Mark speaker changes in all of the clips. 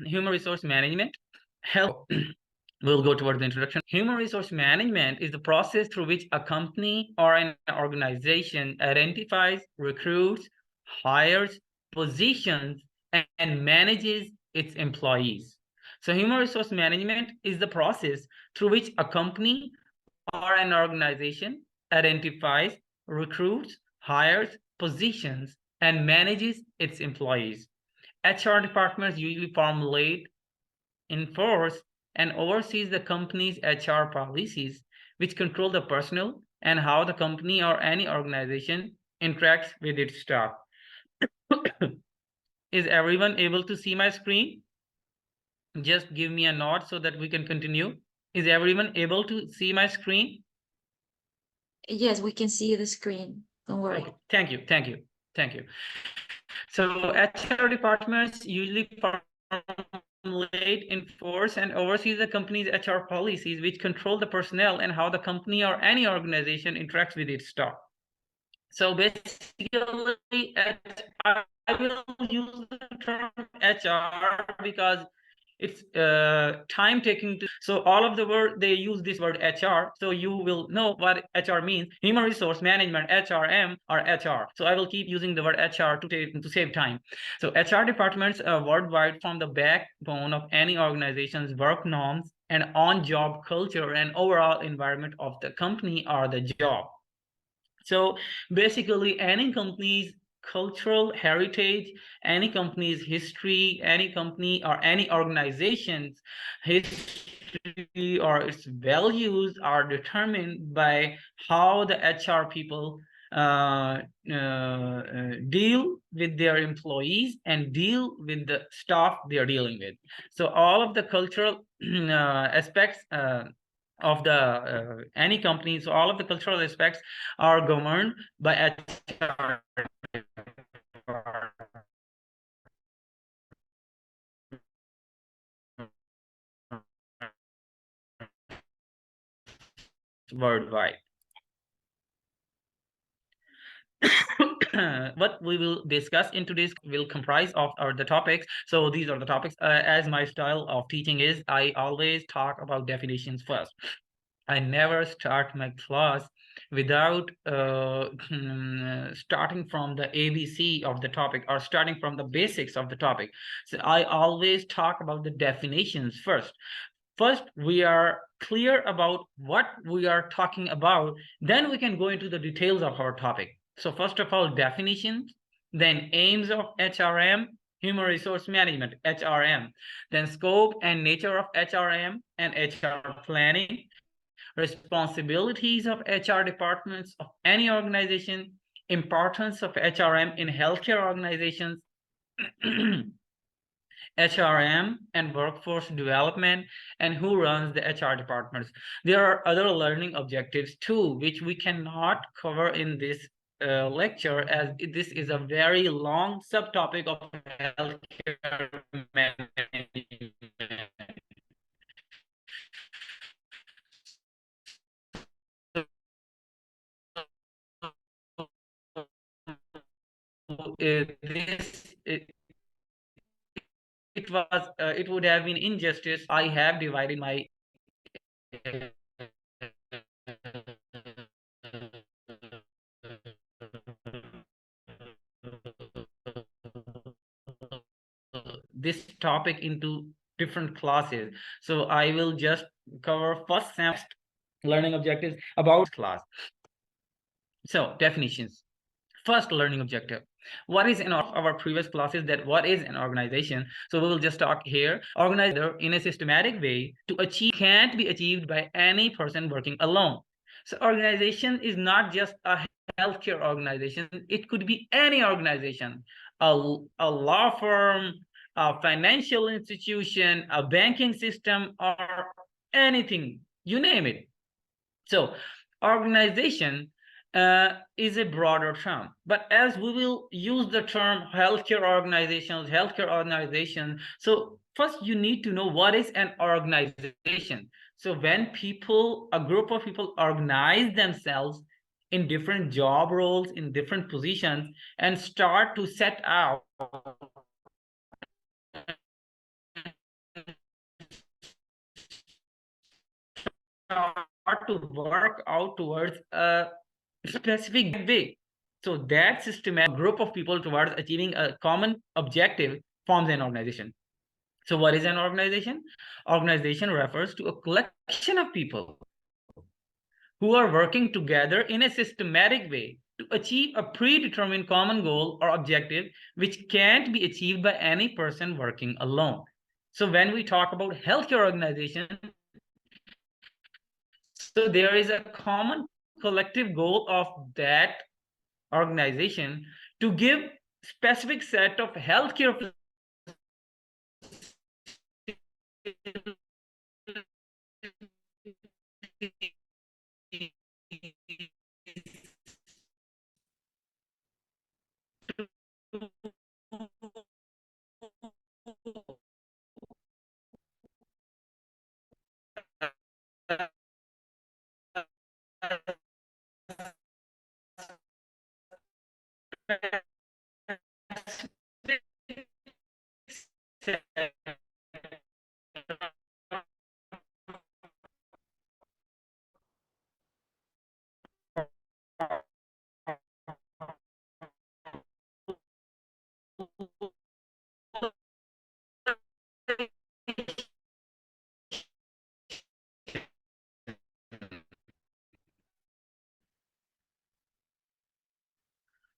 Speaker 1: Human resource management, health. We'll go towards the introduction. Human resource management is the process through which a company or an organization identifies, recruits, hires, positions, and manages its employees. So human resource management is the process through which a company or an organization identifies, recruits, hires, positions, and manages its employees. HR departments usually formulate, enforce, and oversees the company's HR policies, which control the personnel and how the company or any organization interacts with its staff. Is everyone able to see my screen? Just give me a nod so that we can continue. Is everyone able to see my screen?
Speaker 2: Yes, we can see the screen. Don't worry.
Speaker 1: Okay, thank you, thank you, thank you. So HR departments usually formulate, enforce, and oversee the company's HR policies, which control the personnel and how the company or any organization interacts with its staff. So basically, I will use the term HR because it's time taking to, so all of the word they use this word HR, so you will know what HR means. Human resource management, HRM, or HR. So I will keep using the word HR to save time. So HR departments worldwide form the backbone of any organization's work norms and on-job culture and overall environment of the company or the job. So basically, any company's cultural heritage, any company's history, any company or any organization's history or its values are determined by how the HR people deal with their employees and deal with the staff they are dealing with. So all of the cultural aspects of the any company, so all of the cultural aspects are governed by HR worldwide. What we will discuss in today's will comprise of the topics. So these are the topics. As my style of teaching is, I always talk about definitions first. I never start my class without starting from the ABC of the topic or starting from the basics of the topic. So I always talk about the definitions first. First, we are clear about what we are talking about, then we can go into the details of our topic. So first of all, definitions, then aims of HRM, human resource management, HRM, then scope and nature of HRM and HR planning, responsibilities of HR departments of any organization, importance of HRM in healthcare organizations, HRM and workforce development, and who runs the HR departments. There are other learning objectives too, which we cannot cover in this lecture, as this is a very long subtopic of healthcare management. This it would have been injustice. I have divided my this topic into different classes. So I will just cover first semester learning objectives about class. So definitions. First learning objective. What is in our previous classes that what is an organization? So we will just talk here. Organizer in a systematic way to achieve can't be achieved by any person working alone. So organization is not just a healthcare organization. It could be any organization, a law firm, a financial institution, a banking system, or anything, you name it. So organization is a broader term, but as we will use the term healthcare organization, so first you need to know what is an organization. So when a group of people organize themselves in different job roles, in different positions, and start to set out start to work out towards a specific way. So that systematic group of people towards achieving a common objective forms an organization. So what is an organization? Organization refers to a collection of people who are working together in a systematic way to achieve a predetermined common goal or objective which can't be achieved by any person working alone. So when we talk about healthcare organization, so there is a common collective goal of that organization to give specific set of healthcare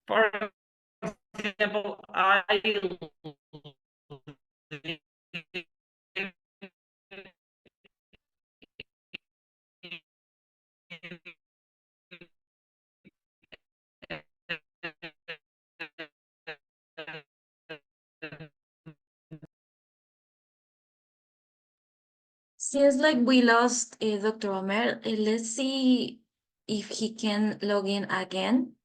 Speaker 1: for example, I
Speaker 2: Seems like we lost Dr. Omer. Let's see if he can log in again.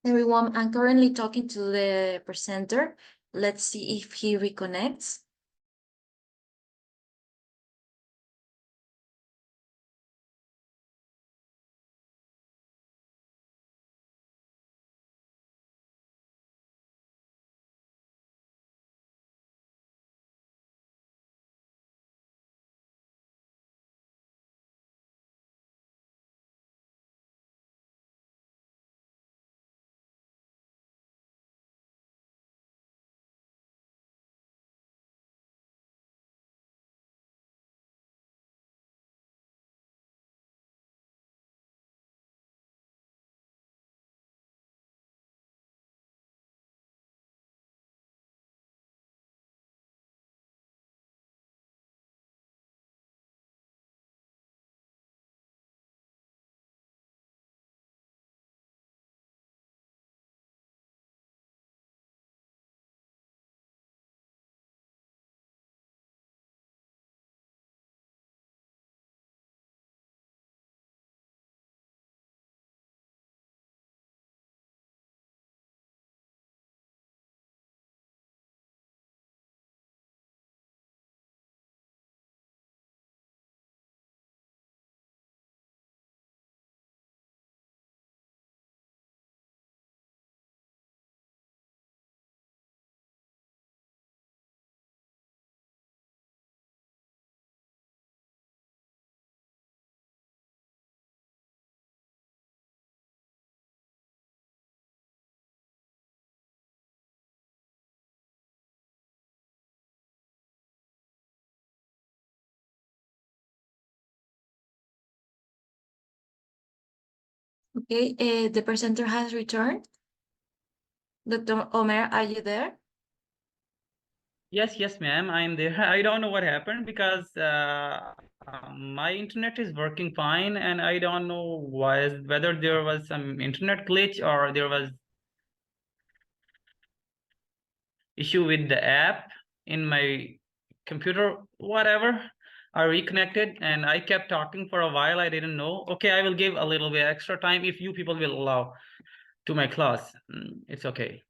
Speaker 2: Everyone, I'm currently talking to the presenter. Let's see if he reconnects. Okay, the presenter has returned. Dr. Omer, are you there?
Speaker 1: Yes, ma'am, I'm there. I don't know what happened because my internet is working fine, and I don't know whether there was some internet glitch or there was issue with the app in my computer, whatever. I reconnected and I kept talking for a while. I didn't know. Okay, I will give a little bit extra time if you people will allow to my class. It's okay.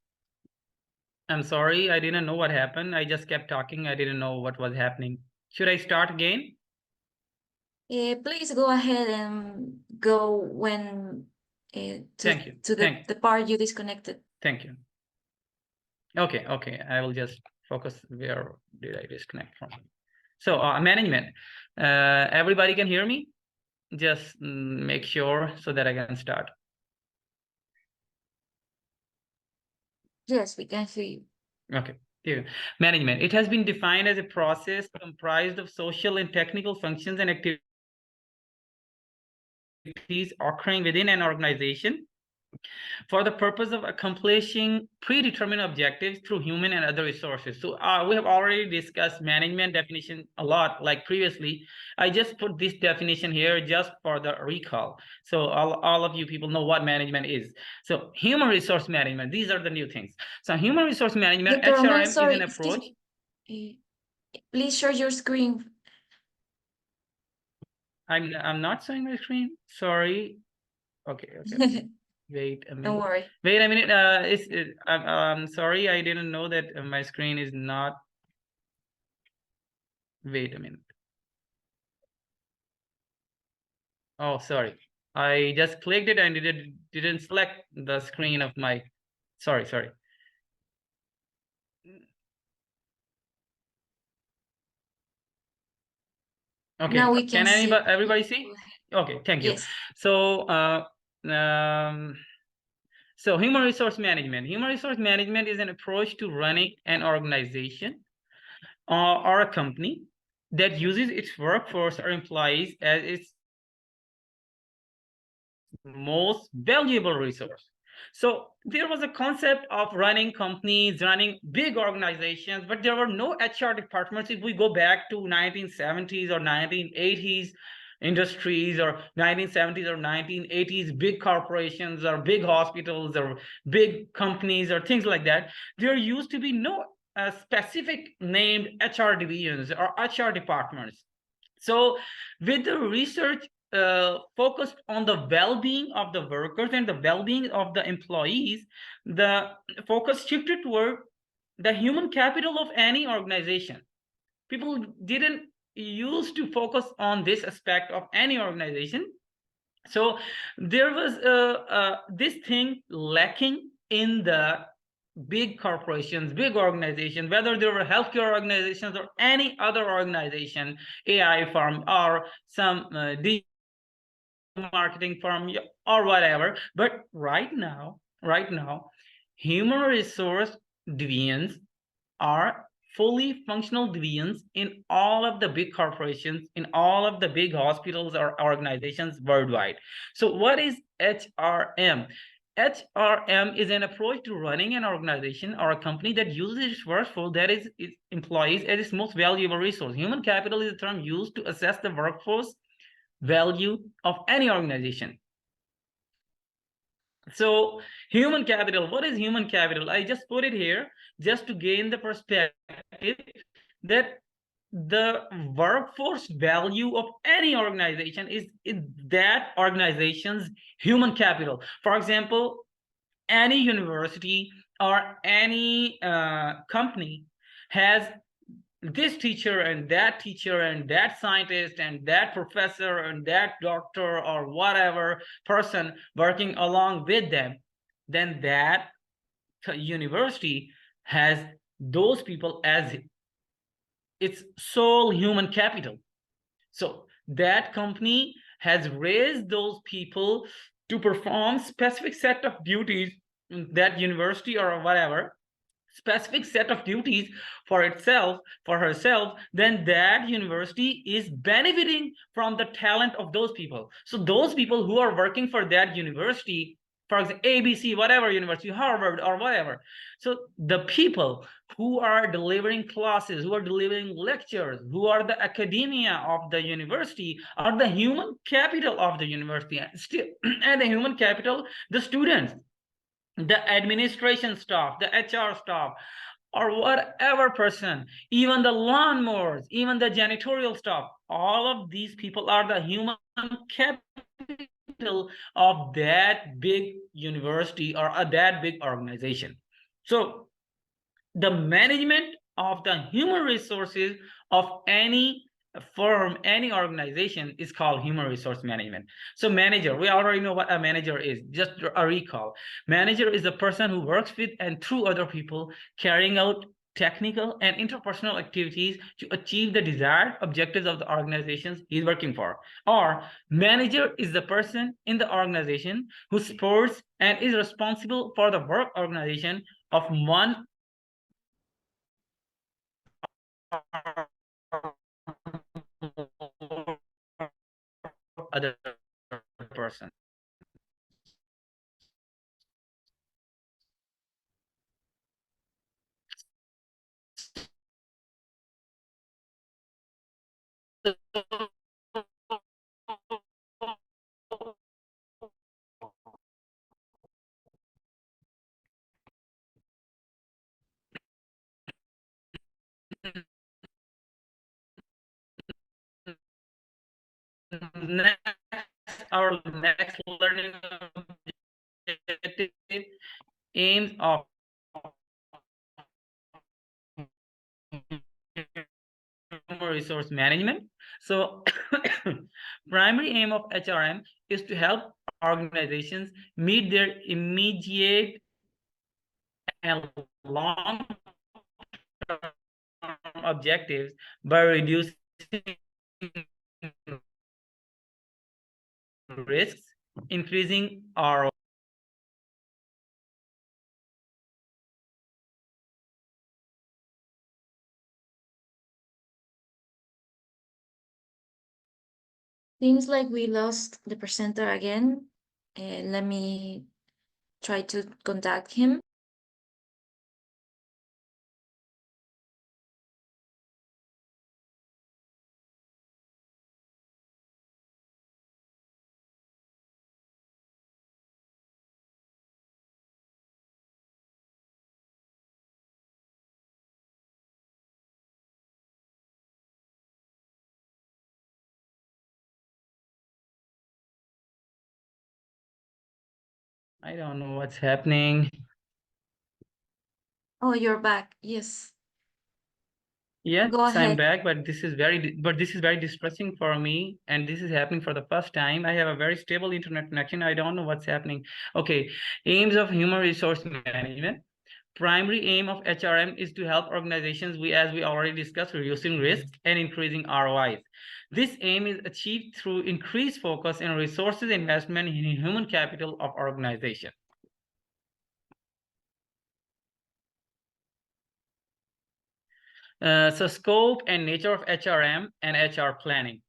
Speaker 1: I'm sorry, I didn't know what happened. I just kept talking. I didn't know what was happening. Should I start again?
Speaker 2: Please go ahead and go when
Speaker 1: Thank you.
Speaker 2: to the part you disconnected.
Speaker 1: Thank you. Okay, I will just focus. Where did I disconnect from? So management. Everybody can hear me? Just make sure so that I can start.
Speaker 2: Yes, we can hear you.
Speaker 1: Okay. Here. Management. It has been defined as a process comprised of social and technical functions and activities occurring within an organization for the purpose of accomplishing predetermined objectives through human and other resources. So we have already discussed management definition a lot, like previously. I just put this definition here just for the recall. So all of you people know what management is. So human resource management, these are the new things. So human resource management,
Speaker 2: Dr. Omer,
Speaker 1: HRM,
Speaker 2: sorry,
Speaker 1: is an approach.
Speaker 2: Please share your screen.
Speaker 1: I'm not showing my screen. Sorry. Okay. Wait a minute.
Speaker 2: Don't worry.
Speaker 1: Wait a minute. I'm sorry. I didn't know that my screen is not. Wait a minute. Oh, sorry. I just clicked it and it didn't select the screen of my. Sorry. Okay.
Speaker 2: Now we can see.
Speaker 1: Everybody see? Okay. Thank you.
Speaker 2: Yes.
Speaker 1: So so human resource management. Human resource management is an approach to running an organization or a company that uses its workforce or employees as its most valuable resource. So there was a concept of running companies, running big organizations, but there were no HR departments. If we go back to 1970s or 1980s industries, or 1970s or 1980s big corporations or big hospitals or big companies or things like that, there used to be no specific named HR divisions or HR departments. So with the research focused on the well-being of the workers and the well-being of the employees, the focus shifted toward the human capital of any organization. People didn't used to focus on this aspect of any organization. So there was this thing lacking in the big corporations, big organizations, whether they were healthcare organizations or any other organization, AI firm or some digital marketing firm or whatever. But right now, human resource divisions are fully functional divisions in all of the big corporations, in all of the big hospitals or organizations worldwide. So what is HRM? HRM is an approach to running an organization or a company that uses its workforce, that is its employees, as its most valuable resource. Human capital is a term used to assess the workforce value of any organization. So human capital, what is human capital? I just put it here just to gain the perspective that the workforce value of any organization is that organization's human capital. For example, any university or any company has this teacher and that scientist and that professor and that doctor or whatever person working along with them, then that university has those people as its sole human capital. So that company has raised those people to perform specific set of duties in that university or whatever. specific set of duties for itself, for herself, then that university is benefiting from the talent of those people. So those people who are working for that university, for example, ABC, whatever university, Harvard or whatever, so the people who are delivering classes, who are delivering lectures, who are the academia of the university, are the human capital of the university. And the human capital, the students, the administration staff, the HR staff, or whatever person, even the lawnmowers, even the janitorial staff, all of these people are the human capital of that big university or that big organization. So the management of the human resources of any firm, any organization is called human resource management. So manager, we already know what a manager is. Just a recall. Manager is the person who works with and through other people, carrying out technical and interpersonal activities to achieve the desired objectives of the organizations he's working for. Or manager is the person in the organization who supports and is responsible for the work organization of one other person. Next, our next learning objective, aims of human resource management. So primary aim of HRM is to help organizations meet their immediate and long-term objectives by reducing risks, increasing our
Speaker 2: Seems like we lost the presenter again. Let me try to contact him.
Speaker 1: I don't know what's happening.
Speaker 2: Oh, you're back. Yes.
Speaker 1: Yes,
Speaker 2: Go
Speaker 1: I'm
Speaker 2: ahead.
Speaker 1: back, but this is very distressing for me, and this is happening for the first time. I have a very stable internet connection. I don't know what's happening. Okay, aims of human resource management. Primary aim of HRM is to help organizations, as we already discussed, reducing risks and increasing ROIs. This aim is achieved through increased focus and resources investment in human capital of organization. So scope and nature of HRM and HR planning.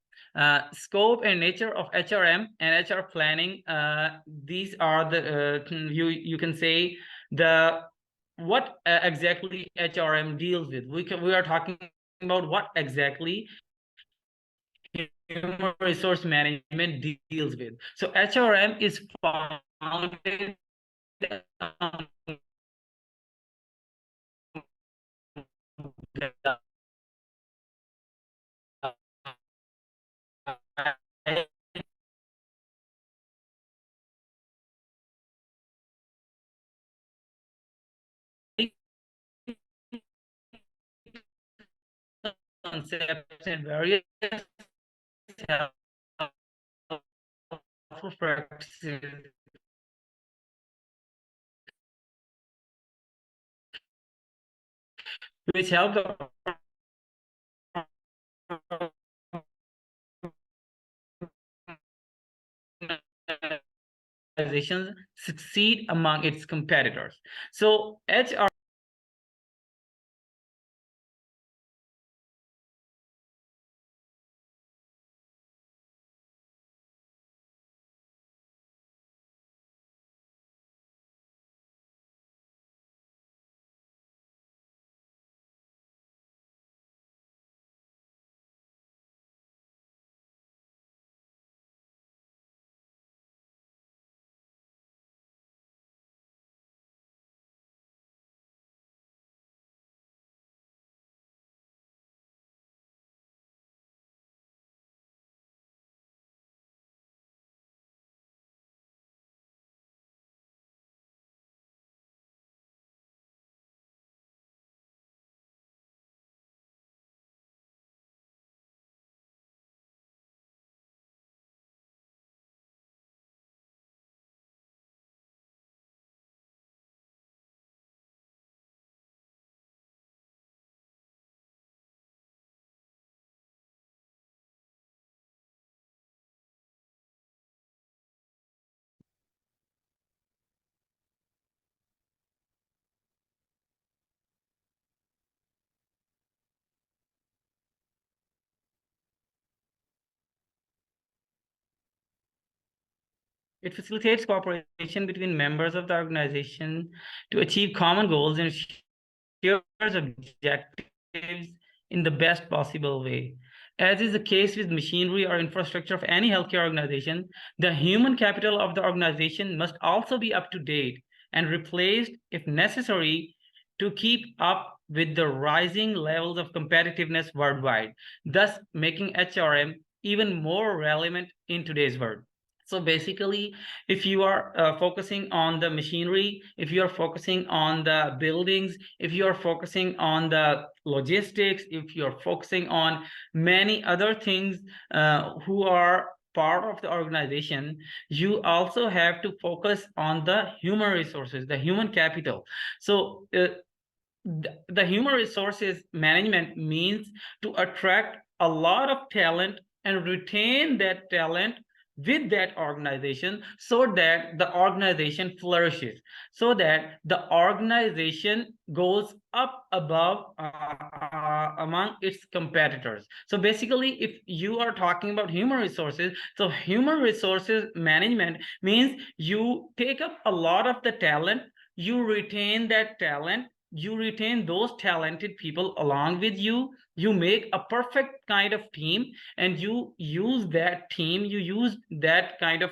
Speaker 1: Scope and nature of HRM and HR planning. These are the you can say the what exactly HRM deals with. We are talking about what exactly human resource management deals with. So HRM is founded on the concepts and various practices which help the organizations succeed among its competitors. So HR It facilitates cooperation between members of the organization to achieve common goals and shares objectives in the best possible way. As is the case with machinery or infrastructure of any healthcare organization, the human capital of the organization must also be up to date and replaced if necessary to keep up with the rising levels of competitiveness worldwide, thus making HRM even more relevant in today's world. So basically, if you are focusing on the machinery, if you are focusing on the buildings, if you are focusing on the logistics, if you're focusing on many other things who are part of the organization, you also have to focus on the human resources, the human capital. So the human resources management means to attract a lot of talent and retain that talent with that organization so that the organization flourishes, so that the organization goes up above among its competitors. So basically, if you are talking about human resources, so human resources management means you take up a lot of the talent, you retain that talent, you retain those talented people along with you, you make a perfect kind of team, and you use that team, you use that kind of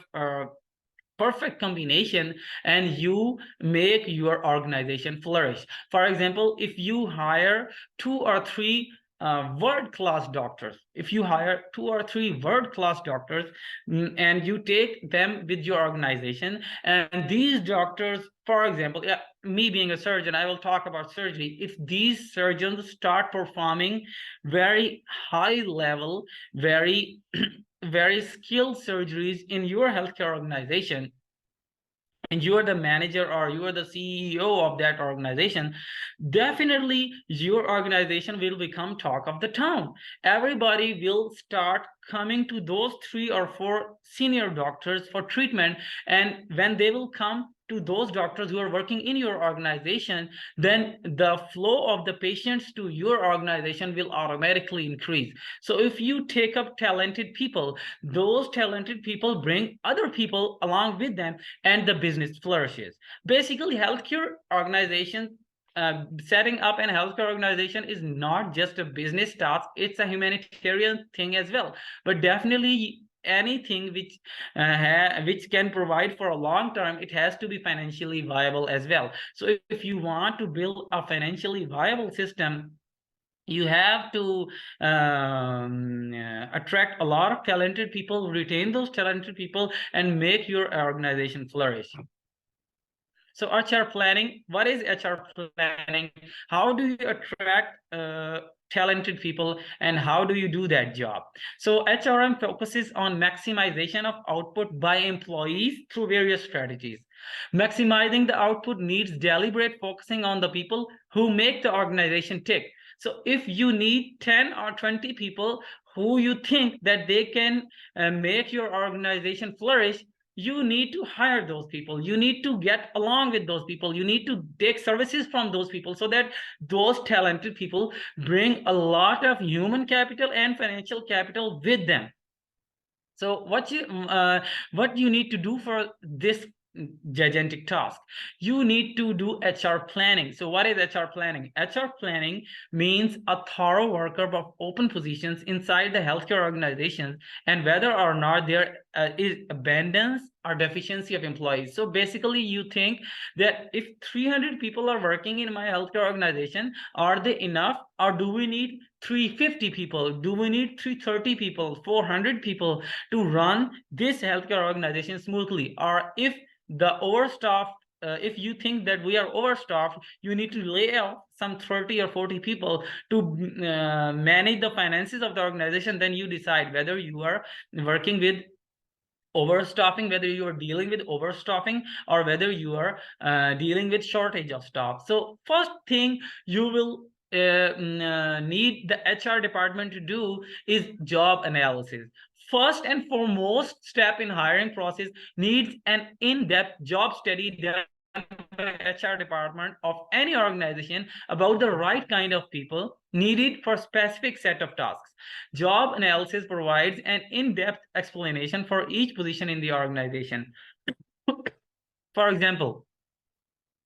Speaker 1: perfect combination, and you make your organization flourish. For example, if you hire 2 or 3 world-class doctors, if you hire 2 or 3 world-class doctors, and you take them with your organization, and these doctors, for example, yeah, me being a surgeon, I will talk about surgery. If these surgeons start performing very high level, very very skilled surgeries in your healthcare organization, and you are the manager or you are the CEO of that organization, definitely your organization will become talk of the town. Everybody will start coming to those 3 or 4 senior doctors for treatment, and when they will come to those doctors who are working in your organization, then the flow of the patients to your organization will automatically increase. So if you take up talented people, those talented people bring other people along with them, and the business flourishes. Basically, healthcare organizations, setting up an healthcare organization is not just a business task, it's a humanitarian thing as well. But definitely anything which can provide for a long term, it has to be financially viable as well. So if you want to build a financially viable system, you have to attract a lot of talented people, retain those talented people, and make your organization flourish. So HR planning, what is HR planning? How do you attract talented people, and how do you do that job? So HRM focuses on maximization of output by employees through various strategies. Maximizing the output needs deliberate focusing on the people who make the organization tick. So if you need 10 or 20 people who you think that they can make your organization flourish, you need to hire those people, you need to get along with those people, you need to take services from those people, so that those talented people bring a lot of human capital and financial capital with them. So what you need to do for this gigantic task, you need to do HR planning. So what is HR planning? HR planning means a thorough workup of open positions inside the healthcare organizations, and whether or not there is abundance or deficiency of employees. So basically, you think that if 300 people are working in my healthcare organization, are they enough, or do we need 350 people? Do we need 330 people, 400 people to run this healthcare organization smoothly? Or if the overstaffed, if you think that we are overstaffed, you need to lay off some 30 or 40 people to manage the finances of the organization. Then you decide whether you are working with overstaffing, whether you are dealing with overstaffing, or whether you are dealing with shortage of staff. So first thing you will need the HR department to do is job analysis. First and foremost step in hiring process needs an in-depth job study done by HR department of any organization about the right kind of people needed for specific set of tasks. Job analysis provides an in-depth explanation for each position in the organization. For example,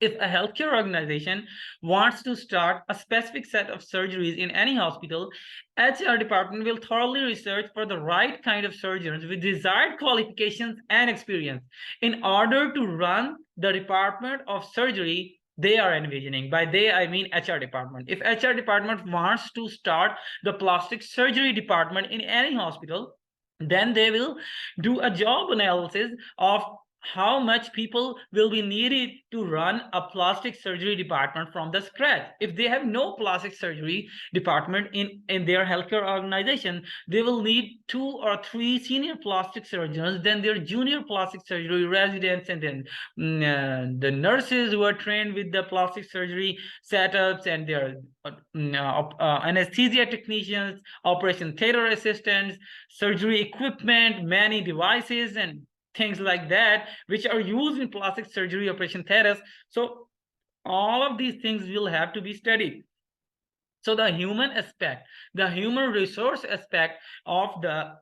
Speaker 1: if a healthcare organization wants to start a specific set of surgeries in any hospital, HR department will thoroughly research for the right kind of surgeons with desired qualifications and experience in order to run the department of surgery they are envisioning. By they, I mean HR department. If HR department wants to start the plastic surgery department in any hospital, then they will do a job analysis of how much people will be needed to run a plastic surgery department from the scratch. If they have no plastic surgery department in their healthcare organization, they will need 2 or 3 senior plastic surgeons, then their junior plastic surgery residents, and then the nurses who are trained with the plastic surgery setups, and their anesthesia technicians, operation theater assistants, surgery equipment, many devices, and things like that, which are used in plastic surgery operation theaters. So all of these things will have to be studied. So the human aspect, the human resource aspect of the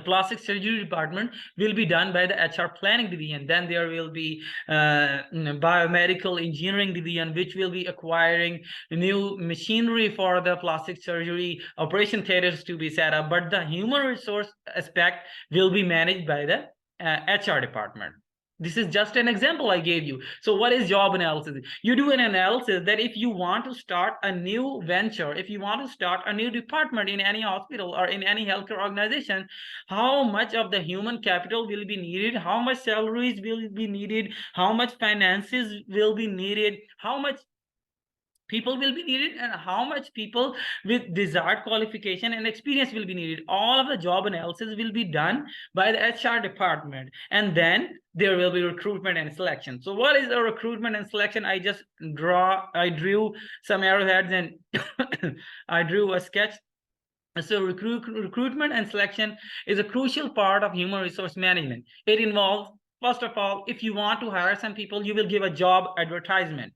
Speaker 1: plastic surgery department will be done by the HR planning division. Then there will be biomedical engineering division, which will be acquiring new machinery for the plastic surgery operation theaters to be set up. But the human resource aspect will be managed by the HR department. This is just an example I gave you. So what is job analysis? You do an analysis that if you want to start a new venture, if you want to start a new department in any hospital or in any healthcare organization, how much of the human capital will be needed, how much salaries will be needed, how much finances will be needed, how much people will be needed, and how much people with desired qualification and experience will be needed. All of the job analysis will be done by the HR department, and then there will be recruitment and selection. So what is a recruitment and selection? I drew some arrowheads and I drew a sketch. So recruitment and selection is a crucial part of human resource management. It involves, first of all, if you want to hire some people, you will give a job advertisement.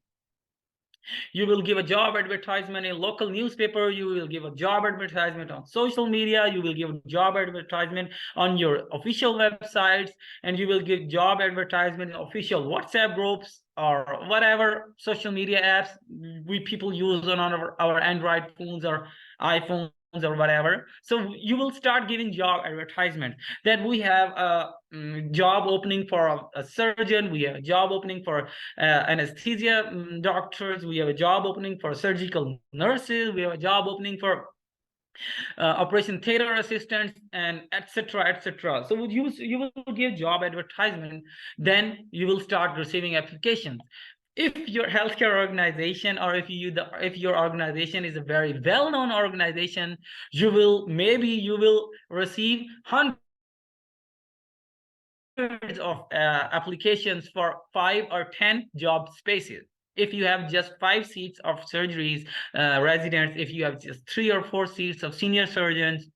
Speaker 1: You will give a job advertisement in local newspaper, you will give a job advertisement on social media, you will give a job advertisement on your official websites, and you will give job advertisement in official WhatsApp groups or whatever social media apps we people use on our Android phones or iPhones or whatever. So you will start giving job advertisement that we have a job opening for a surgeon, we have a job opening for anesthesia doctors, we have a job opening for surgical nurses, we have a job opening for operation theater assistants, and etc etc. So you will give job advertisement, then you will start receiving applications. If your healthcare organization, or if your organization is a very well-known organization, you will receive hundreds of applications for 5 or 10 job spaces. If you have just 5 seats of surgeries residents, if you have just 3 or 4 seats of senior surgeons,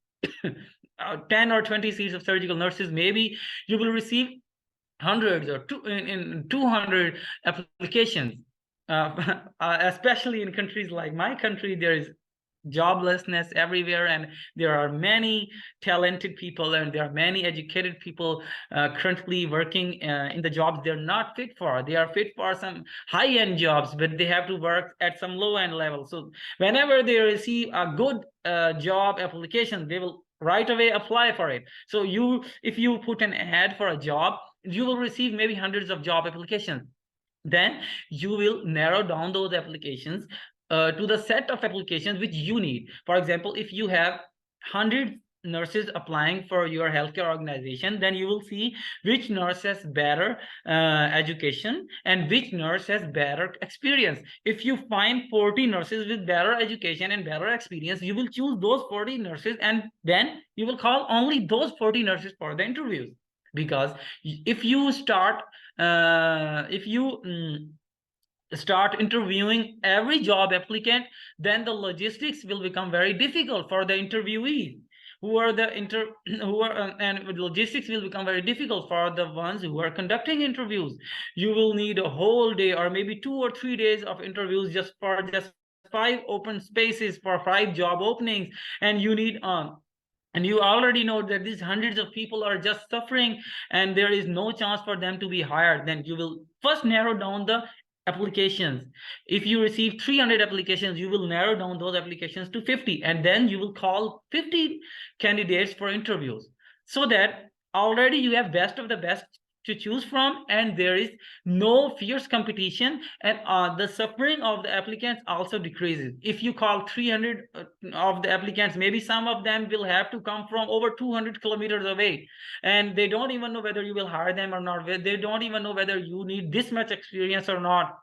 Speaker 1: 10 or 20 seats of surgical nurses, maybe you will receive hundreds or 200 applications. Especially in countries like my country, there is joblessness everywhere, and there are many talented people and there are many educated people currently working in the jobs they're not fit for. They are fit for some high-end jobs, but they have to work at some low-end level. So whenever they receive a good job application, they will right away apply for it. So if you put an ad for a job, you will receive maybe hundreds of job applications. Then you will narrow down those applications to the set of applications which you need. For example, if you have 100 nurses applying for your healthcare organization, then you will see which nurse has better education and which nurse has better experience. If you find 40 nurses with better education and better experience, you will choose those 40 nurses, and then you will call only those 40 nurses for the interviews. Because if you start start interviewing every job applicant, then the logistics will become very difficult for the interviewees and logistics will become very difficult for the ones who are conducting interviews. You will need a whole day or maybe 2 or 3 days of interviews just 5 open spaces for 5 job openings, and you need and you already know that these hundreds of people are just suffering and there is no chance for them to be hired, then you will first narrow down the applications. If you receive 300 applications, you will narrow down those applications to 50, and then you will call 50 candidates for interviews, so that already you have best of the best to choose from, and there is no fierce competition, and the suffering of the applicants also decreases. If you call 300 of the applicants, maybe some of them will have to come from over 200 kilometers away, and they don't even know whether you will hire them or not. They don't even know whether you need this much experience or not,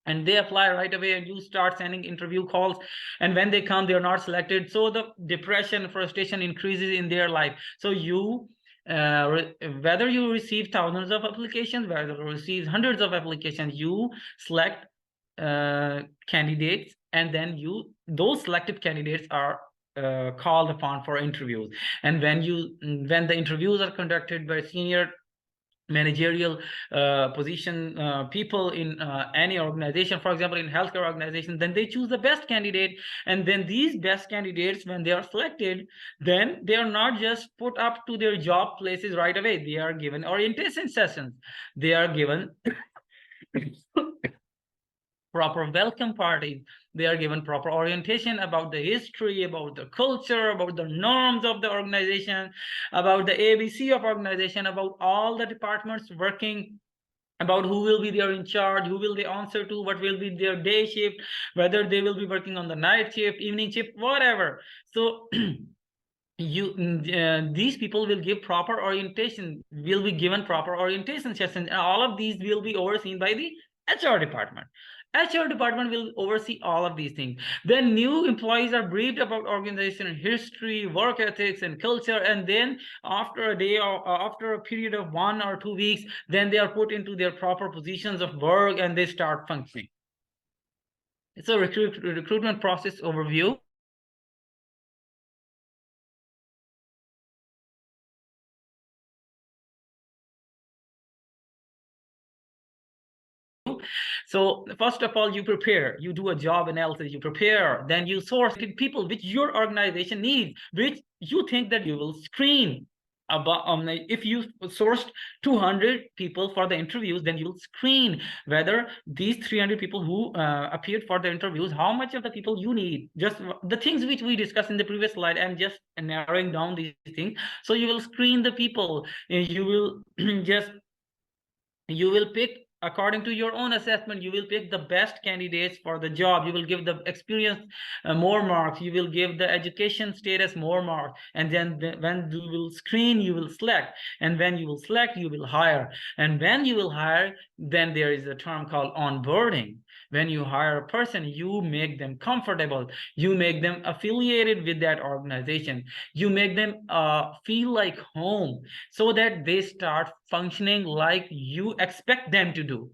Speaker 1: and they apply right away, and you start sending interview calls, and when they come, they're not selected, so the depression, frustration increases in their life. So you whether you receive thousands of applications, whether you receive hundreds of applications, you select candidates, and then those selected candidates are called upon for interviews. And when the interviews are conducted by senior managerial position people in any organization, for example in healthcare organization, then they choose the best candidate, and then these best candidates, when they are selected, then they are not just put up to their job places right away. They are given orientation sessions, they are given proper welcome parties, they are given proper orientation about the history, about the culture, about the norms of the organization, about the ABC of organization, about all the departments working, about who will be there in charge, who will they answer to, what will be their day shift, whether they will be working on the night shift, evening shift, whatever. So these people will give proper orientation, will be given proper orientation sessions, and all of these will be overseen by the HR department. HR department will oversee all of these things. Then new employees are briefed about organizational history, work ethics, and culture, and then after a day or after a period of 1 or 2 weeks, then they are put into their proper positions of work and they start functioning. It's a recruitment process overview. So first of all, you prepare, you do a job analysis, you prepare, then you source people which your organization needs, which you think that you will screen. About if you sourced 200 people for the interviews, then you'll screen whether these 300 people who appeared for the interviews, how much of the people you need, just the things which we discussed in the previous slide. I'm just narrowing down these things. So you will screen the people, you will just you will pick according to your own assessment, you will pick the best candidates for the job, you will give the experience more marks, you will give the education status more marks, and then when you will screen, you will select, and when you will select, you will hire, and when you will hire, then there is a term called onboarding. When you hire a person, you make them comfortable, you make them affiliated with that organization, you make them feel like home, so that they start functioning like you expect them to do.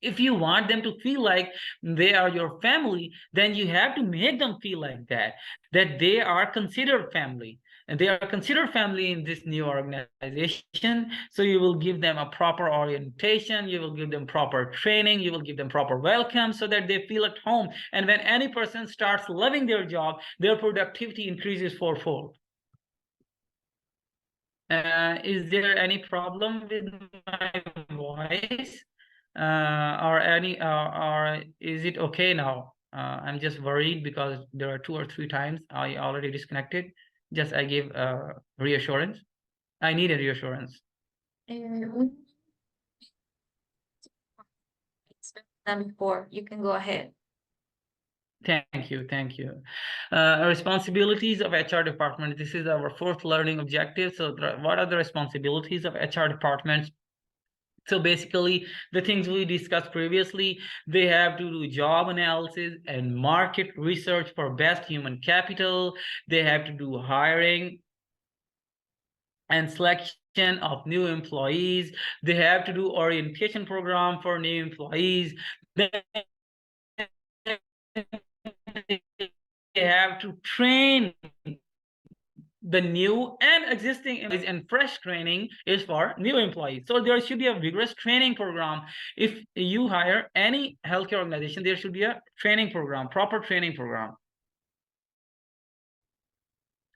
Speaker 1: If you want them to feel like they are your family, then you have to make them feel like that they are considered family, and they are considered family in this new organization. So you will give them a proper orientation, you will give them proper training, you will give them proper welcome, so that they feel at home. And when any person starts loving their job, their productivity increases fourfold. Is there any problem with my voice? Or is it okay now? I'm just worried because there are 2 or 3 times I already disconnected. Just I gave reassurance. I need a reassurance.
Speaker 2: It's done before. You can go ahead.
Speaker 1: Thank you. Responsibilities of HR department. This is our fourth learning objective. So what are the responsibilities of HR departments? So basically, the things we discussed previously, they have to do job analysis and market research for best human capital. They have to do hiring and selection of new employees. They have to do orientation program for new employees. They have to train the new and existing employees, and fresh training is for new employees. So there should be a vigorous training program. If you hire any healthcare organization, there should be a training program, proper training program.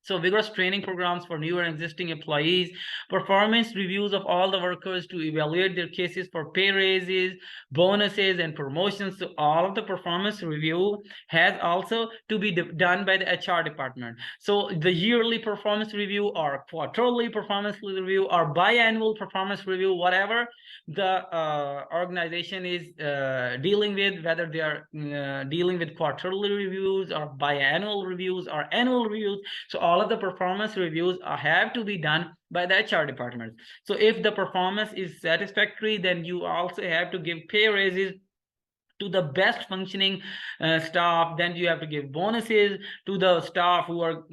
Speaker 1: So vigorous training programs for new and existing employees, performance reviews of all the workers to evaluate their cases for pay raises, bonuses, and promotions. So all of the performance review has also to be done by the HR department. So the yearly performance review or quarterly performance review or biannual performance review, whatever the organization is dealing with, whether they are dealing with quarterly reviews or biannual reviews or annual reviews. So all of the performance reviews have to be done by the HR department. So if the performance is satisfactory, then you also have to give pay raises to the best functioning staff. Then you have to give bonuses to the staff who are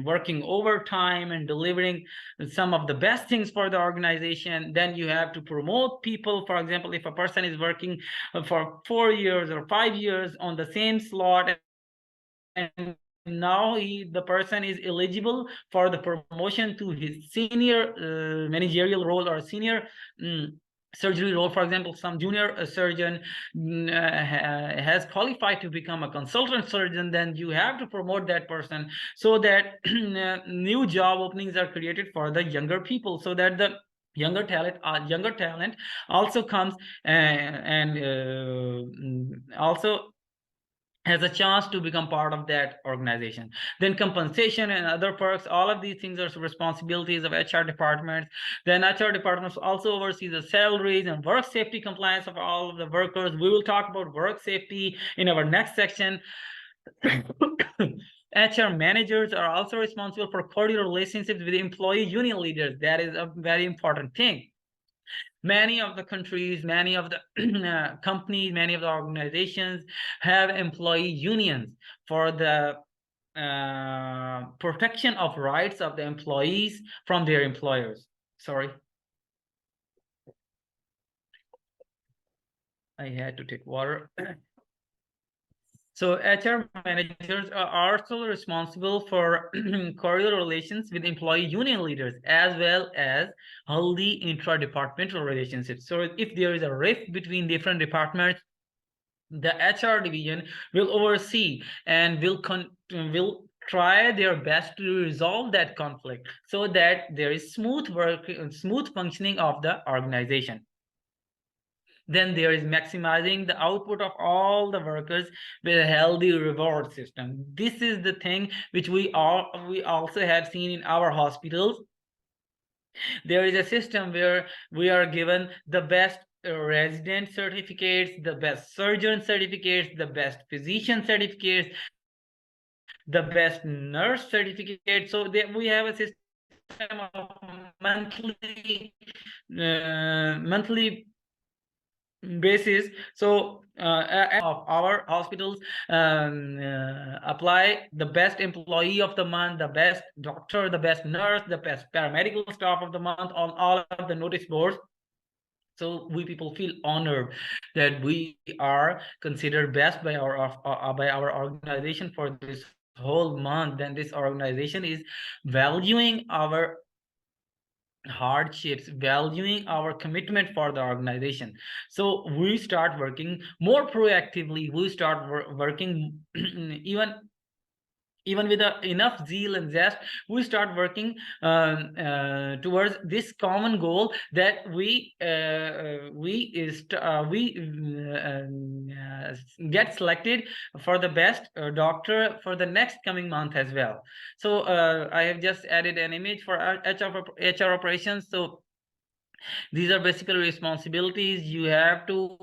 Speaker 1: working overtime and delivering some of the best things for the organization. Then you have to promote people. For example, if a person is working for 4 years or 5 years on the same slot, and now the person is eligible for the promotion to his senior managerial role or senior surgery role. For example, some junior surgeon has qualified to become a consultant surgeon, then you have to promote that person so that new job openings are created for the younger people, so that the younger talent also comes and also has a chance to become part of that organization. Then compensation and other perks, all of these things are responsibilities of HR departments. Then HR departments also oversee the salaries and work safety compliance of all of the workers. We will talk about work safety in our next section. HR managers are also responsible for cordial relationships with employee union leaders. That is a very important thing. Many of the countries, many of the companies, many of the organizations have employee unions for the protection of rights of the employees from their employers. Sorry, I had to take water. So HR managers are also responsible for cordial relations with employee union leaders, as well as healthy intra-departmental relationships. So if there is a rift between different departments, the HR division will oversee and will try their best to resolve that conflict so that there is smooth functioning of the organization. Then there is maximizing the output of all the workers with a healthy reward system. This is the thing which we also have seen in our hospitals. There is a system where we are given the best resident certificates, the best surgeon certificates, the best physician certificates, the best nurse certificate. So we have a system of monthly basis. So of our hospitals apply the best employee of the month, the best doctor, the best nurse, the best paramedical staff of the month on all of the notice boards. So we people feel honored that we are considered best by our organization for this whole month. Then this organization is valuing our hardships, valuing our commitment for the organization. So we start working more proactively. We start working even with enough zeal and zest. We start working towards this common goal that we get selected for the best doctor for the next coming month as well. So I have just added an image for our HR operations. So these are basically responsibilities. You have to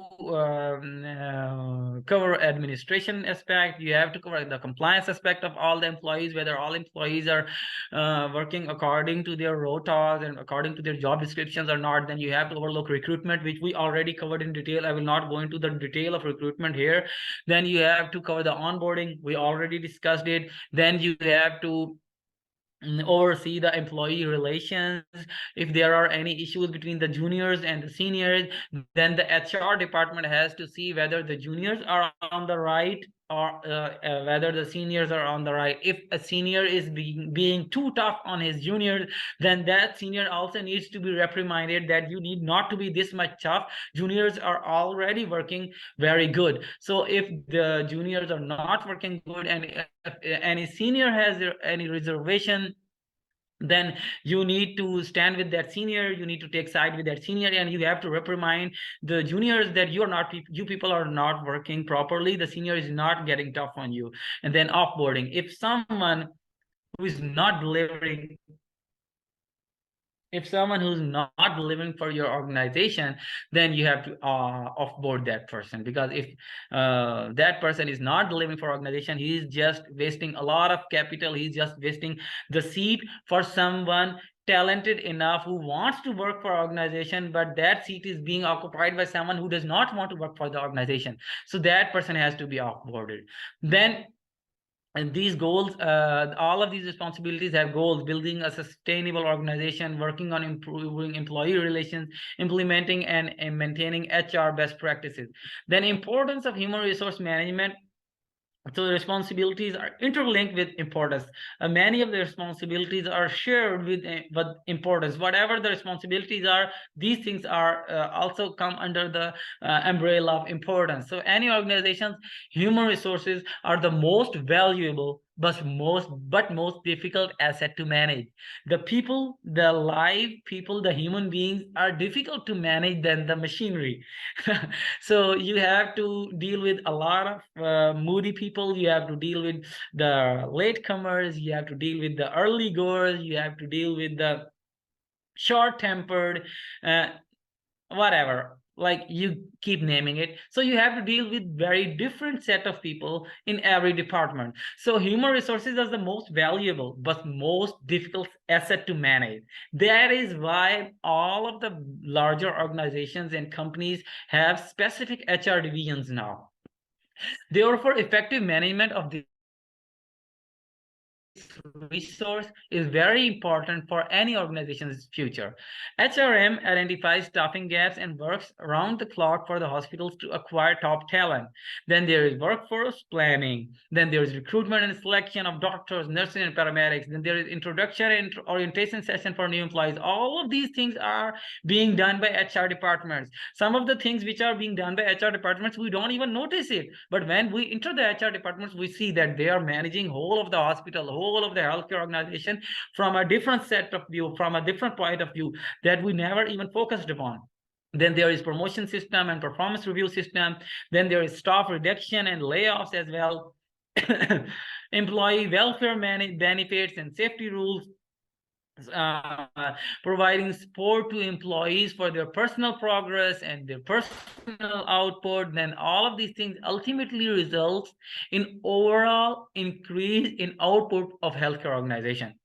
Speaker 1: cover administration aspect. You have to cover the compliance aspect of all the employees, whether all employees are working according to their rotas and according to their job descriptions or not. Then you have to overlook recruitment, which we already covered in detail. I will not go into the detail of recruitment here. Then you have to cover the onboarding. We already discussed it. Then you have to oversee the employee relations. If there are any issues between the juniors and the seniors, then the HR department has to see whether the juniors are on the right or whether the seniors are on the right. If a senior is being too tough on his juniors, then that senior also needs to be reprimanded that you need not to be this much tough. Juniors are already working very good. So if the juniors are not working good and if any senior has any reservation then you need to stand with that senior, you need to take side with that senior, and you have to reprimand the juniors that you people are not working properly, the senior is not getting tough on you. And then offboarding, if someone who is not delivering, if someone who's not delivering for your organization, then you have to offboard that person, because if that person is not delivering for organization, he is just wasting a lot of capital, he's just wasting the seat for someone talented enough who wants to work for organization, but that seat is being occupied by someone who does not want to work for the organization. So that person has to be offboarded. Then, and these goals, all of these responsibilities have goals: building a sustainable organization, working on improving employee relations, implementing and maintaining HR best practices. Then importance of human resource management. So the responsibilities are interlinked with importance. Many of the responsibilities are shared with importance. Whatever the responsibilities are, these things are also come under the umbrella of importance. So any organization's human resources are the most valuable but most difficult asset to manage. The people, the live people, the human beings are difficult to manage than the machinery. So you have to deal with a lot of moody people, you have to deal with the latecomers, you have to deal with the early goers, you have to deal with the short tempered, uh, whatever, like you keep naming it. So you have to deal with very different set of people in every department. So human resources are the most valuable but most difficult asset to manage. That is why all of the larger organizations and companies have specific HR divisions now. Therefore, effective management of this resource is very important for any organization's future. HRM identifies staffing gaps and works around the clock for the hospitals to acquire top talent. Then there is workforce planning. Then there is recruitment and selection of doctors, nurses, and paramedics. Then there is introduction and orientation session for new employees. All of these things are being done by HR departments. Some of the things which are being done by HR departments, we don't even notice it. But when we enter the HR departments, we see that they are managing whole of the hospital, whole of the healthcare organization from a different set of view, from a different point of view that we never even focused upon. Then there is promotion system and performance review system. Then there is staff reduction and layoffs as well. Employee welfare benefits and safety rules, uh, providing support to employees for their personal progress and their personal output. Then all of these things ultimately results in overall increase in output of healthcare organization.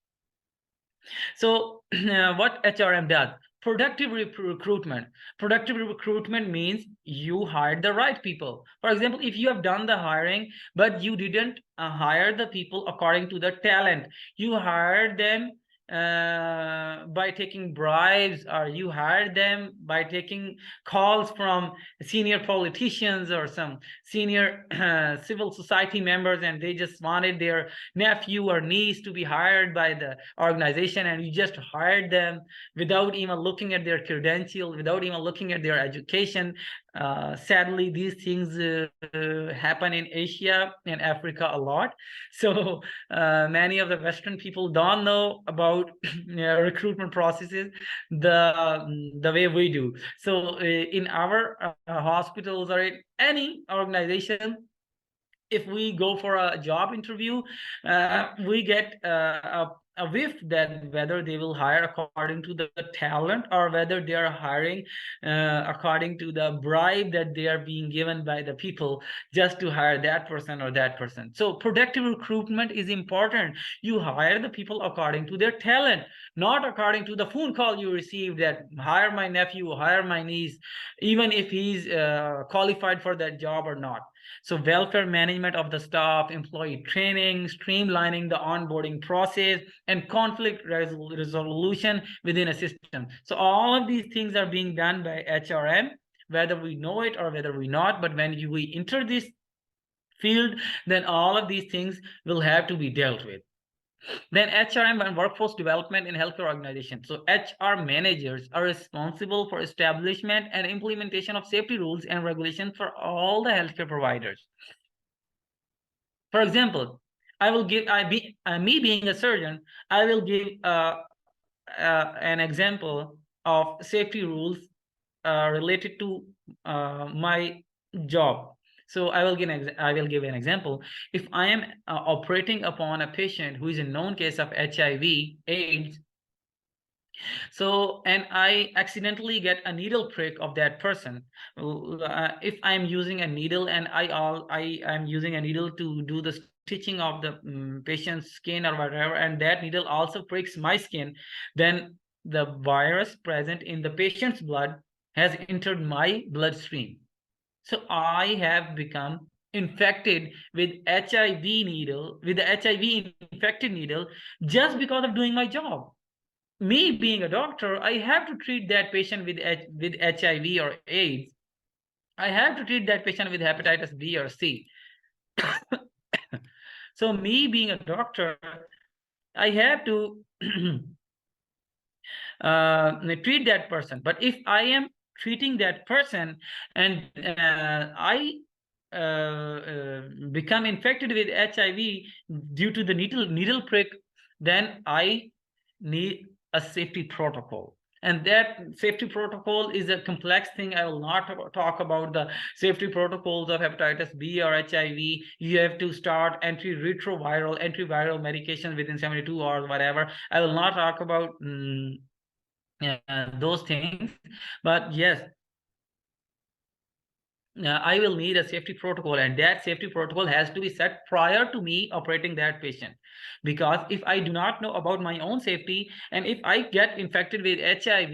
Speaker 1: So what HRM does: productive recruitment. Productive recruitment means you hired the right people. For example, if you have done the hiring but you didn't hire the people according to the talent, you hired them by taking bribes, or you hired them by taking calls from senior politicians or some senior civil society members, and they just wanted their nephew or niece to be hired by the organization, and you just hired them without even looking at their credentials, without even looking at their education. Sadly, these things happen in Asia and Africa a lot. So many of the Western people don't know about recruitment processes the way we do. So in our hospitals or in any organization, if we go for a job interview, we get a whiff that whether they will hire according to the talent or whether they are hiring according to the bribe that they are being given by the people just to hire that person or that person. So productive recruitment is important. You hire the people according to their talent, not according to the phone call you received that hire my nephew, hire my niece, even if he's qualified for that job or not. So welfare management of the staff, employee training, streamlining the onboarding process, and conflict resolution within a system. So all of these things are being done by HRM, whether we know it or whether we not. But when we enter this field, then all of these things will have to be dealt with. Then HRM and workforce development in healthcare organizations. So HR managers are responsible for establishment and implementation of safety rules and regulations for all the healthcare providers. For example, I will give me being a surgeon, I will give an example of safety rules related to my job. So I will give an example. If I am operating upon a patient who is a known case of HIV/AIDS, so and I accidentally get a needle prick of that person, if I'm using a needle and I am using a needle to do the stitching of the patient's skin or whatever, and that needle also pricks my skin, then the virus present in the patient's blood has entered my bloodstream. So I have become infected with the HIV infected needle, just because of doing my job. Me being a doctor, I have to treat that patient with HIV or AIDS. I have to treat that patient with hepatitis B or C. So me being a doctor, I have to treat that person. But if I am treating that person and become infected with HIV due to the needle prick, then I need a safety protocol. And that safety protocol is a complex thing. I will not talk about the safety protocols of hepatitis B or HIV. You have to start antiviral medications within 72 hours, whatever. I will not talk about those things. But yes, I will need a safety protocol, and that safety protocol has to be set prior to me operating that patient. Because if I do not know about my own safety, and if I get infected with HIV,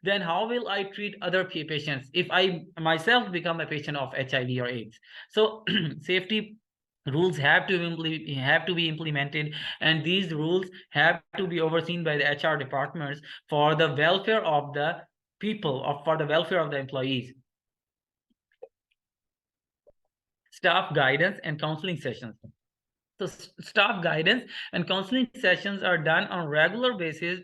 Speaker 1: then how will I treat other patients if I myself become a patient of HIV or AIDS? So safety rules have to be implemented, and these rules have to be overseen by the HR departments for the welfare of the people, or for the welfare of the employees. Staff guidance and counseling sessions. So staff guidance and counseling sessions are done on a regular basis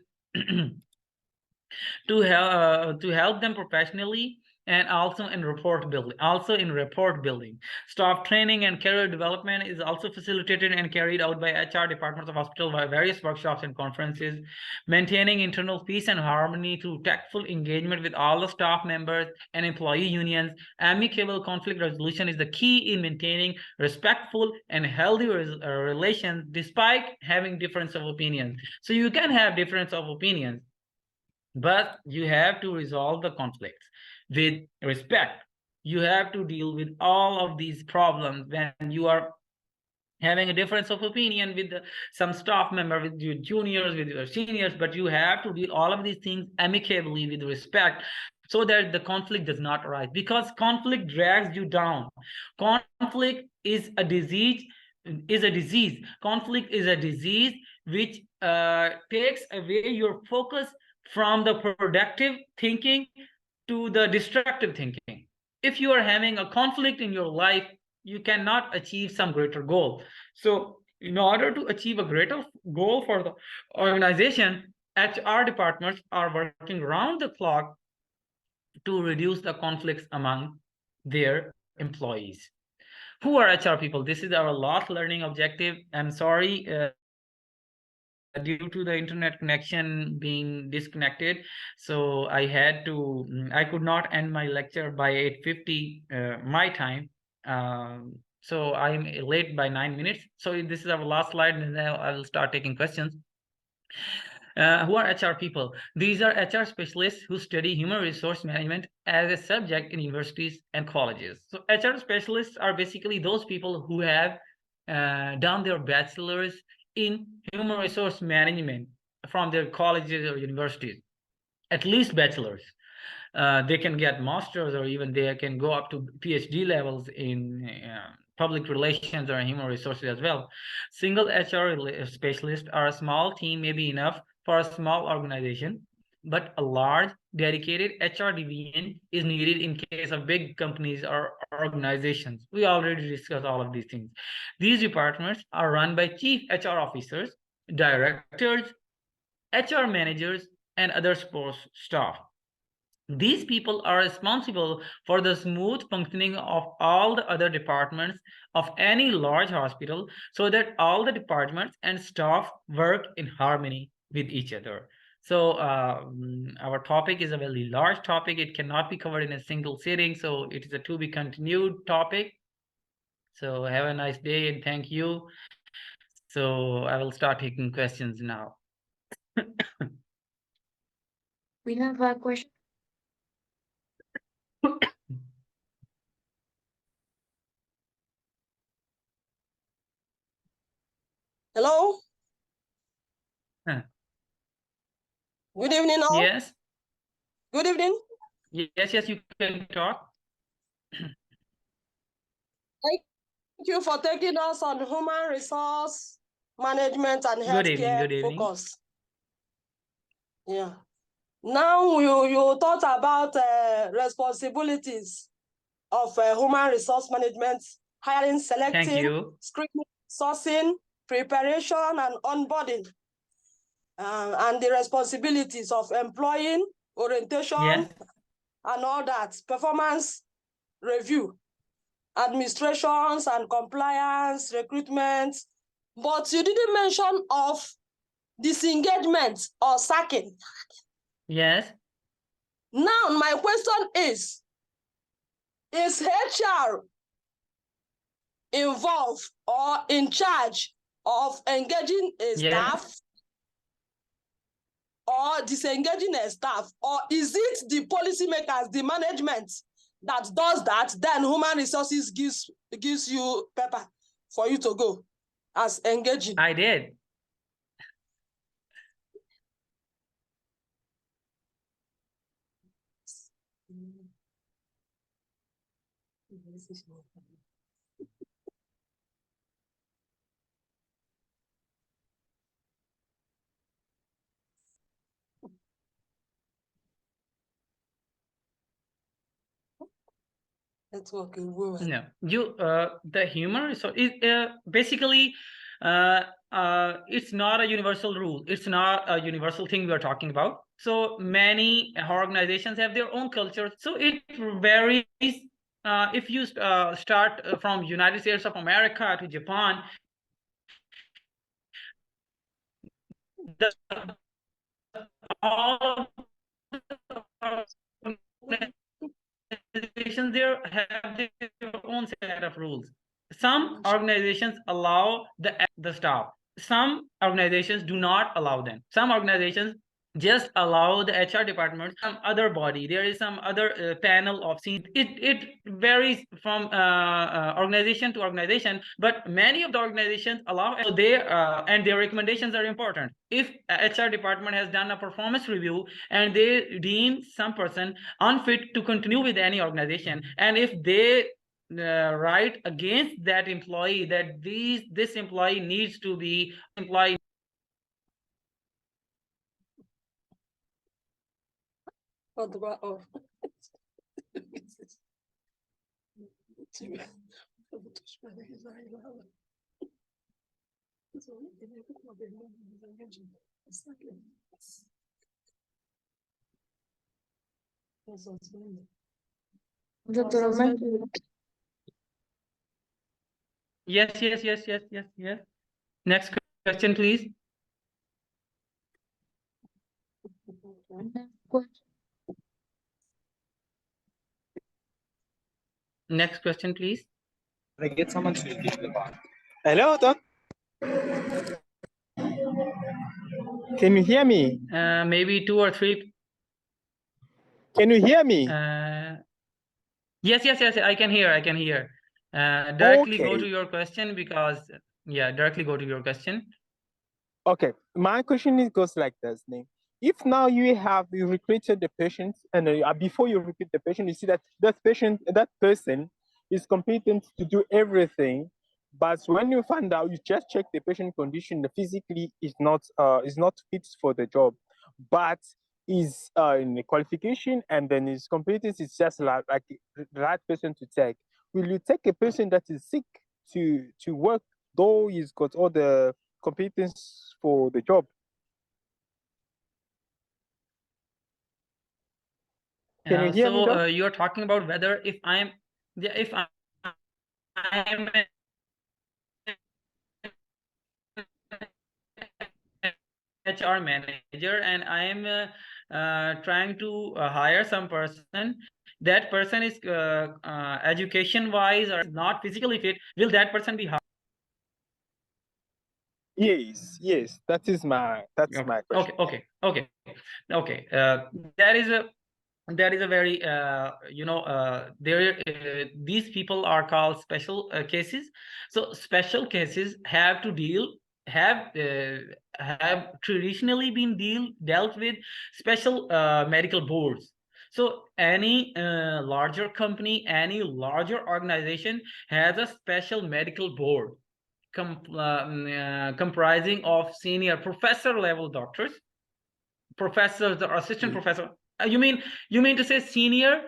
Speaker 1: to help them professionally, and also in report building. Staff training and career development is also facilitated and carried out by HR departments of hospital by various workshops and conferences. Maintaining internal peace and harmony through tactful engagement with all the staff members and employee unions. Amicable conflict resolution is the key in maintaining respectful and healthy relations despite having difference of opinions. So you can have difference of opinions, but you have to resolve the conflicts with respect. You have to deal with all of these problems when you are having a difference of opinion with some staff member, with your juniors, with your seniors, but you have to deal all of these things amicably with respect, so that the conflict does not arise, because conflict drags you down. Conflict conflict is a disease which takes away your focus from the productive thinking to the destructive thinking. If you are having a conflict in your life, you cannot achieve some greater goal. So in order to achieve a greater goal for the organization, HR departments are working round the clock to reduce the conflicts among their employees. Who are HR people? This is our last learning objective. I'm sorry, due to the internet connection being disconnected, so I could not end my lecture by 8:50 my time. So I'm late by 9 minutes. So this is our last slide, and now I will start taking questions. Who are HR people? These are HR specialists who study human resource management as a subject in universities and colleges. So HR specialists are basically those people who have done their bachelor's in human resource management from their colleges or universities, at least bachelor's. They can get masters, or even they can go up to PhD levels in public relations or human resources as well. Single HR specialists are a small team, may be enough for a small organization, but a large dedicated HR division is needed in case of big companies or organizations. We already discussed all of these things. These departments are run by chief HR officers, directors, HR managers, and other support staff. These people are responsible for the smooth functioning of all the other departments of any large hospital so that all the departments and staff work in harmony with each other. So our topic is a very large topic. It cannot be covered in a single sitting. So it is a to be continued topic. So have a nice day and thank you. So I will start taking questions now.
Speaker 2: We have a question.
Speaker 3: Hello. Good evening, all.
Speaker 1: Yes.
Speaker 3: Good evening.
Speaker 1: Yes, you can talk.
Speaker 3: Thank you for taking us on human resource management and
Speaker 1: Good evening.
Speaker 3: healthcare
Speaker 1: Good evening.
Speaker 3: focus. Yeah. Now you thought about responsibilities of human resource management, hiring,
Speaker 1: Thank
Speaker 3: selecting,
Speaker 1: you.
Speaker 3: screening, sourcing, preparation, and onboarding, and the responsibilities of employing, orientation,
Speaker 1: Yes.
Speaker 3: and all that, performance review, administrations and compliance, recruitment, but you didn't mention of disengagement or sacking.
Speaker 1: Yes.
Speaker 3: Now, my question is HR involved or in charge of engaging a staff or disengaging a staff, or is it the policymakers, the management that does that? Then human resources gives you paper for you to go as engaging.
Speaker 1: I did. No, you the human resource is basically it's not a universal rule. It's not a universal thing we are talking about. So many organizations have their own culture. So it varies. If you start from United States of America to Japan, all organizations there have their own set of rules. Some organizations allow the staff. Some organizations do not allow them. Some organizations just allow the HR department, some other body. There is some other panel of senior. It varies from organization to organization, but many of the organizations allow. So they and their recommendations are important. If HR department has done a performance review and they deem some person unfit to continue with any organization, and if they write against that employee that this employee needs to be employee.
Speaker 2: Dr. Omer.
Speaker 1: Yes. Next question, please. Next question, please.
Speaker 4: I get someone to Hello, Doc. Can you hear me?
Speaker 1: Maybe 2 or 3.
Speaker 4: Can you hear me?
Speaker 1: Yes. I can hear. Directly go
Speaker 4: Okay.
Speaker 1: to your question because directly go to your question.
Speaker 4: Okay, my question goes like this, Name. If now you recruited the patient, and before you recruit the patient, you see that that person is competent to do everything, but when you find out, you just check the patient condition, the physically is not fit for the job, but is in the qualification, and then his competence is just like the right person to take. Will you take a person that is sick to work, though he's got all the competence for the job? Can you hear me, Doc?
Speaker 1: You're talking about whether if I'm HR manager and I am trying to hire some person, that person is education wise or not physically fit, will that person be hired?
Speaker 4: Yes, that is my question.
Speaker 1: Okay. That is a very these people are called special cases. So special cases have traditionally been dealt with special medical boards. So any larger company, any larger organization has a special medical board comprising of senior professor level doctors, professors or assistant professor. You mean to say senior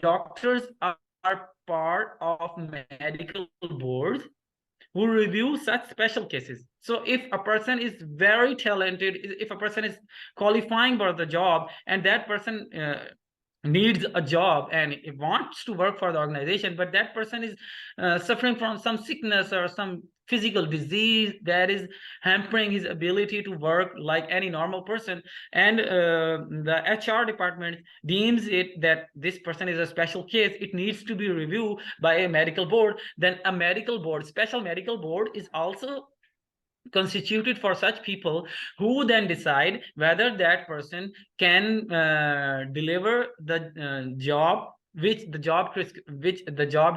Speaker 1: doctors are part of medical boards who review such special cases. So if a person is very talented, if a person is qualifying for the job and that person needs a job and wants to work for the organization, but that person is suffering from some sickness or some physical disease that is hampering his ability to work like any normal person, and the HR department deems it that this person is a special case, it needs to be reviewed by a medical board, then a medical board, special medical board, is also constituted for such people who then decide whether that person can deliver the job which the job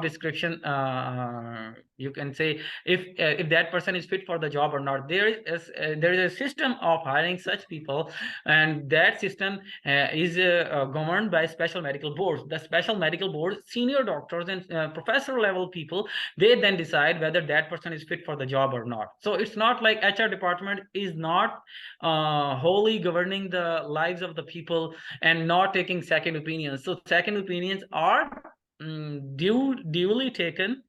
Speaker 1: description you can say, if that person is fit for the job or not. There is a system of hiring such people, and that system is governed by special medical boards. The special medical board, senior doctors and professor level people, they then decide whether that person is fit for the job or not. So it's not like HR department is not wholly governing the lives of the people and not taking second opinions. So second opinions are duly taken.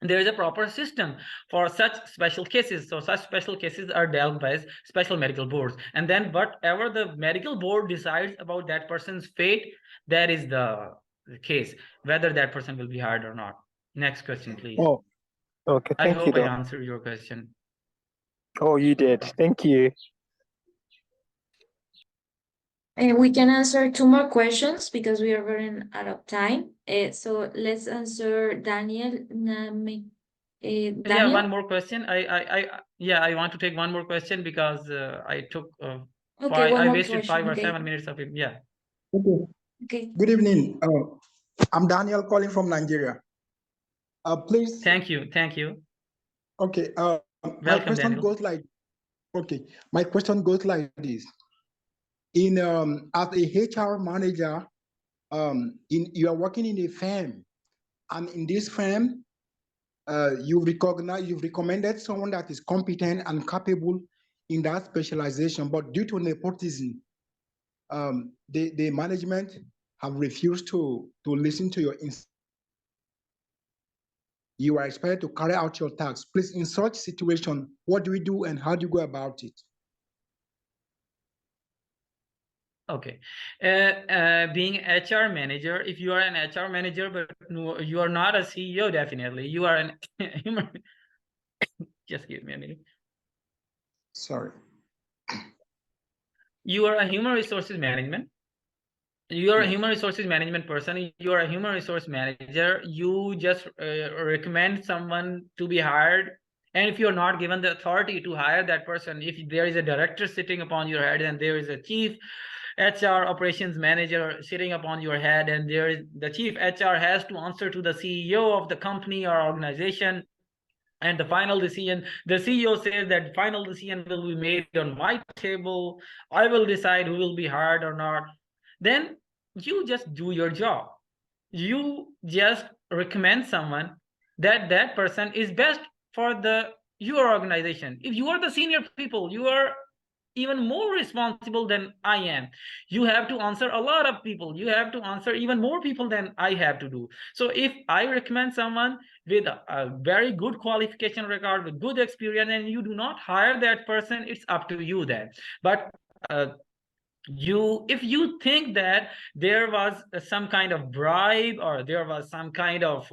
Speaker 1: There is a proper system for such special cases. So such special cases are dealt by special medical boards, and then whatever the medical board decides about that person's fate, that is the case, whether that person will be hired or not. Next question, please.
Speaker 4: Oh, okay.
Speaker 1: I
Speaker 4: Thank you,
Speaker 1: hope I
Speaker 4: Doc.
Speaker 1: answered your question.
Speaker 4: Oh, you did. Thank you.
Speaker 2: And we can answer 2 more questions because we are running out of time. So let's answer Daniel.
Speaker 1: Yeah,
Speaker 2: Daniel?
Speaker 1: one more question. I want to take one more question because I took
Speaker 2: Okay, one
Speaker 1: I
Speaker 2: more
Speaker 1: wasted
Speaker 2: question.
Speaker 1: 5 or
Speaker 2: Okay.
Speaker 1: 7 minutes of it. Yeah.
Speaker 5: Okay.
Speaker 2: Okay.
Speaker 5: Good evening. I'm Daniel calling from Nigeria. Please.
Speaker 1: Thank you.
Speaker 5: Okay. My question
Speaker 1: Daniel.
Speaker 5: goes like. Okay. My question goes like this. In as a HR manager, you are working in a firm, and in this firm, you've recommended someone that is competent and capable in that specialization, but due to nepotism, the management have refused to listen to your you are expected to carry out your tasks. Please, in such situation, what do we do and how do you go about it?
Speaker 1: Okay. Being HR manager, if you are an HR manager, but no, you are not a CEO, definitely. You are an human. Just give me a minute.
Speaker 5: Sorry.
Speaker 1: You are a human resources management. You are a human resources management person. You are a human resource manager. You just recommend someone to be hired. And if you're not given the authority to hire that person, if there is a director sitting upon your head and there is a chief HR operations manager sitting upon your head, and there is the chief HR has to answer to the CEO of the company or organization, and the final decision, the CEO says that final decision will be made on my table, I will decide who will be hired or not, then you just do your job. You just recommend someone that person is best for your organization. If you are the senior people, you are even more responsible than I am. You have to answer a lot of people. You have to answer even more people than I have to do. So if I recommend someone with a very good qualification record, with good experience, and you do not hire that person, it's up to you then. But if you think that there was some kind of bribe or there was some kind of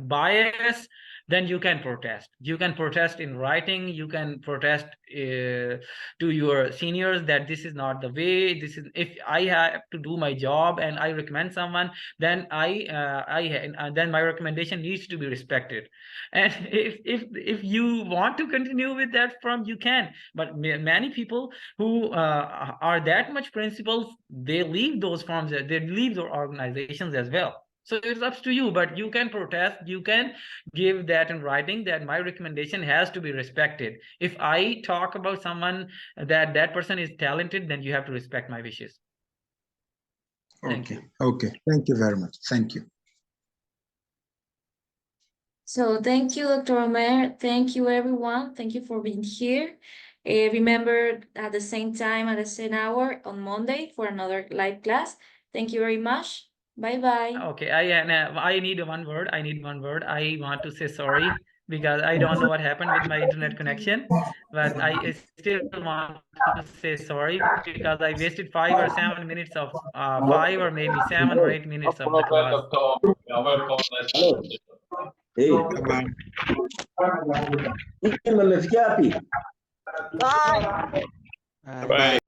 Speaker 1: bias, then you can protest. You can protest in writing. You can protest to your seniors that this is not the way. This is, if I have to do my job and I recommend someone, then then my recommendation needs to be respected. And if you want to continue with that firm, you can. But many people who are that much principled, they leave those firms, they leave their organizations as well. So it's up to you, but you can protest, you can give that in writing that my recommendation has to be respected. If I talk about someone that person is talented, then you have to respect my wishes. Thank you.
Speaker 5: Okay. Thank you very much. Thank you.
Speaker 2: So thank you, Dr. Omer. Thank you, everyone. Thank you for being here. Remember, at the same time, at the same hour on Monday for another live class. Thank you very much. Bye-bye.
Speaker 1: Okay, I need one word. I want to say sorry because I don't know what happened with my internet connection, but I still want to say sorry because I wasted 5 or 7 minutes of 5 or maybe 7 or 8 minutes of the class.
Speaker 6: Hey.
Speaker 3: Bye.
Speaker 6: Bye.